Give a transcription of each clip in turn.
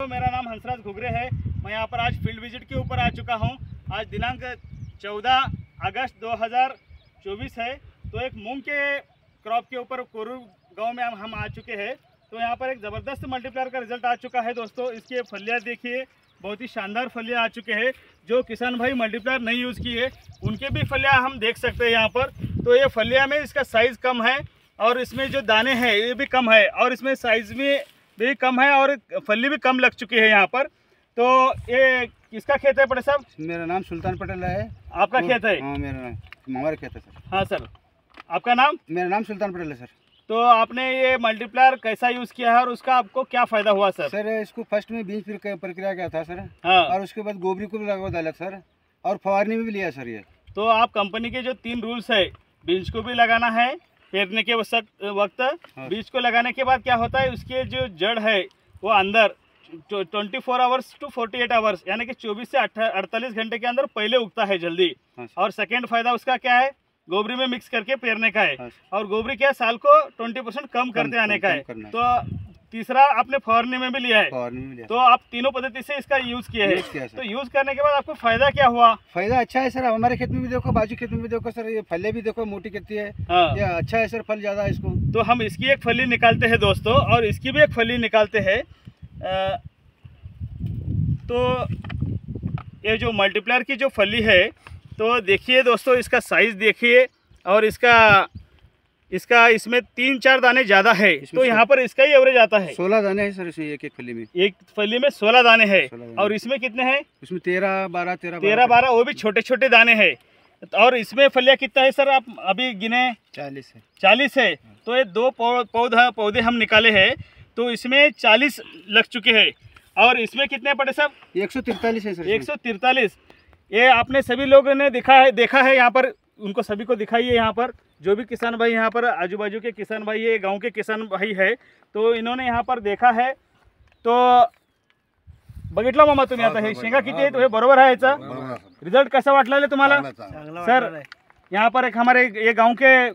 मेरा नाम हंसराज घुघरे है। मैं यहाँ पर आज फील्ड विजिट के ऊपर आ चुका हूँ। आज दिनांक 14 अगस्त 2024 है। तो एक मूंग के क्रॉप के ऊपर कोरू गांव में हम आ चुके हैं। तो यहाँ पर एक ज़बरदस्त मल्टीप्लायर का रिजल्ट आ चुका है दोस्तों। इसके फलियाँ देखिए, बहुत ही शानदार फलियाँ आ चुके हैं। जो किसान भाई मल्टीप्लायर नहीं यूज़ किए उनके भी फलियाँ हम देख सकते हैं यहाँ पर। तो ये फलियाँ में इसका साइज़ कम है और इसमें जो दाने हैं ये भी कम है और इसमें साइज़ में भी कम है और फली भी कम लग चुकी है यहाँ पर। तो ये किसका खेत है बड़े साहब? मेरा नाम सुल्तान पटेल है। आपका खेत है? हाँ, मेरा नाम हमारा खेत है सर। हाँ सर, आपका नाम? मेरा नाम सुल्तान पटेल है सर। तो आपने ये मल्टीप्लायर कैसा यूज़ किया है और उसका आपको क्या फ़ायदा हुआ सर? सर इसको फर्स्ट में बीज प्रक्रिया किया था सर। हाँ। और उसके बाद गोबरी को भी लगा डाला सर और फवारनी में भी लिया सर ये। तो आप कंपनी के जो 3 रूल्स है, बीज को भी लगाना है फेरने के वक्त, बीज को लगाने के बाद क्या होता है उसके जो जड़ है वो अंदर 24 आवर्स टू 48 आवर्स यानी कि 24 से 48 घंटे के अंदर पहले उगता है जल्दी। और सेकेंड फायदा उसका क्या है, गोबरी में मिक्स करके पेरने का है। और गोबरी क्या साल को 20% कम करते आने का है। तो तीसरा आपने फवारनी में भी लिया है। तो आप तीनों पद्धति से इसका यूज किया है। तो यूज करने के बाद आपको फायदा क्या हुआ? फायदा अच्छा है सर। हमारे खेत में भी देखो, बाजू खेत में भी देखो सर, ये फले भी देखो मोटी कितनी है। हाँ। ये अच्छा है सर, फल ज्यादा है इसको। तो हम इसकी एक फली निकालते हैं दोस्तों और इसकी भी एक फली निकालते हैं। तो ये जो मल्टीप्लायर की जो फली है, तो देखिए दोस्तों इसका साइज देखिए और इसका इसमें 3-4 दाने ज़्यादा है। तो यहाँ पर इसका ही एवरेज आता है 16 दाने हैं सर इसमें, एक फली में। एक फली में 16 दाने हैं। और इसमें कितने हैं? इसमें 13-12 वो भी छोटे छोटे दाने हैं। और इसमें फलियाँ कितना है सर आप अभी गिने? 40 है। तो ये 2 पौधे हम निकाले हैं तो इसमें 40 लग चुके हैं। और इसमें कितने पड़े साहब? 143 है सर। 143। ये आपने सभी लोगों ने देखा है यहाँ पर, उनको सभी को दिखाइए। यहाँ पर जो भी किसान भाई यहाँ पर आजू बाजू के किसान भाई, ये गांव के किसान भाई है, तो इन्होंने यहाँ पर देखा है। तो बघितला मामा तुम्ही आता हे शेंगा किती आहे? तो हे बरोबर आहे याचा रिजल्ट कसा वाटला तुम्हाला सर? यहाँ पर एक हमारे ये गांव के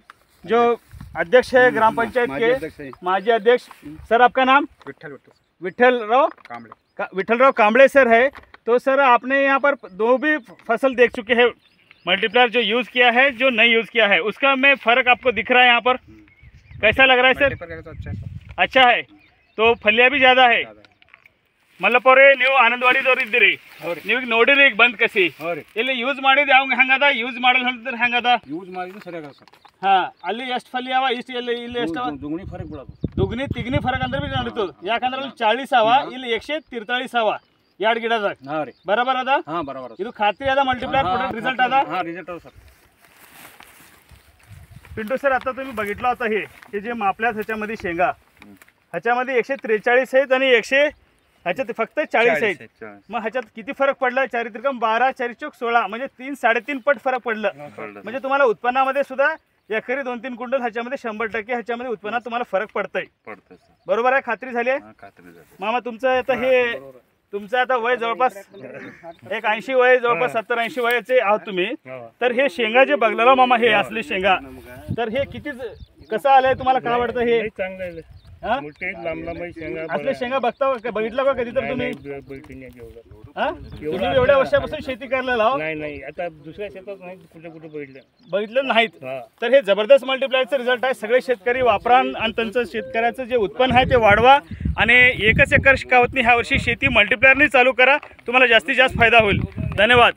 जो अध्यक्ष है ग्राम पंचायत के माजी अध्यक्ष सर, आपका नाम? विठ्ठलराव कांबळे सर है। तो सर आपने यहाँ पर 2 भी फसल देख चुके हैं, मल्टीप्लायर जो यूज़ किया है जो नहीं यूज़ किया है, उसका में फ़र्क आपको दिख रहा है यहाँ पर? कैसा लग रहा है सर? अच्छा है। तो फलियाँ भी ज़्यादा है। ಮಲ್ಲಪೋರೆ ನೀವು ಆನಂದವಾಡಿದವರಿದ್ದೀರಿ, ನೀವು ನೋಡಿರಿ ಈಗ ಬಂದು ಕಸಿ ಇಲ್ಲಿ ಯೂಸ್ ಮಾಡಿದ್ರೆ ಯಾವ ಹೆಂಗದ, ಯೂಸ್ ಮಾಡಲ್ಲ ಹೇಳಿದ್ರೆ ಹೆಂಗದ? ಯೂಸ್ ಮಾಡಿದ್ರೆ ಸರಿಯಾಗದ ಸರ್। ಹಾ, ಅಲ್ಲಿ ಎಷ್ಟು ಫಲಿ ಅವ, ಇಷ್ಟು ಇಲ್ಲಿ ಎಷ್ಟು ಅವ? दुगनी फरक ಬಿಡೋದು, दुगनी तिगनी फरक ಅಂದ್ರೆ भी ನಡೀತದ। ಯಾಕಂದ್ರೆ ಅಲ್ಲಿ 40 ಅವ, ಇಲ್ಲಿ 143 ಅವ ಎರಡು ಗಿಡದಾಗ। ಹಾ ರೀ, ಬರೋಬರ್ ಅದ? ಹಾ ಬರೋಬರ್। ಇದು ಖಾತ್ರಿ ಅದ मल्टीप्लायर प्रोडक्ट रिझल्ट अदा? हा, रिझल्ट अदा सर। पिंटू सर, आता तुम्ही बघितलं होतं हे जे मापल्यात ह्याच्यामध्ये शेंगा, ह्याच्यामध्ये 143 आहेत आणि ह्याच्यात फक्त 40 आहेत। मग ह्याच्यात किती फरक पडला? 4 त्रिकम 12 4 चौक 16 म्हणजे 3-3.5 पट फरक पडलं। म्हणजे तुम्हाला उत्पन्नामध्ये सुद्धा एकरी 2-3 क्विंटल ह्याच्यामध्ये 100% ह्याच्यामध्ये उत्पन्नात तुम्हाला फरक पडतंय। बरोबर आहे? खात्री झाली आहे मामा? तुमचं आता वय जवळपास एक 80 वय, जवळपास 70-80 वयाचे आहोत तुम्ही। तर हे शेंगा जे बघलेला मामा, हे असले शेंगा, तर हे किती कसं आलंय तुम्हाला? काय वाटतं? हे चांगलं आहे। असले शेंगा बघितलं का कधी? तर तुम्ही एवढ्या वर्षापासून शेती करायला नाही, आता दुसऱ्या शेतात नाही, कुठे बघितलं नाहीत। तर हे जबरदस्त मल्टीप्लायरचं रिझल्ट आहे। सगळे शेतकरी वापरा आणि त्यांचं शेतकऱ्याचं जे उत्पन्न आहे ते वाढवा आणि 1 एकर शिकावतनी ह्या वर्षी शेती मल्टीप्लायरने चालू करा, तुम्हाला जास्तीत जास्त फायदा होईल। धन्यवाद।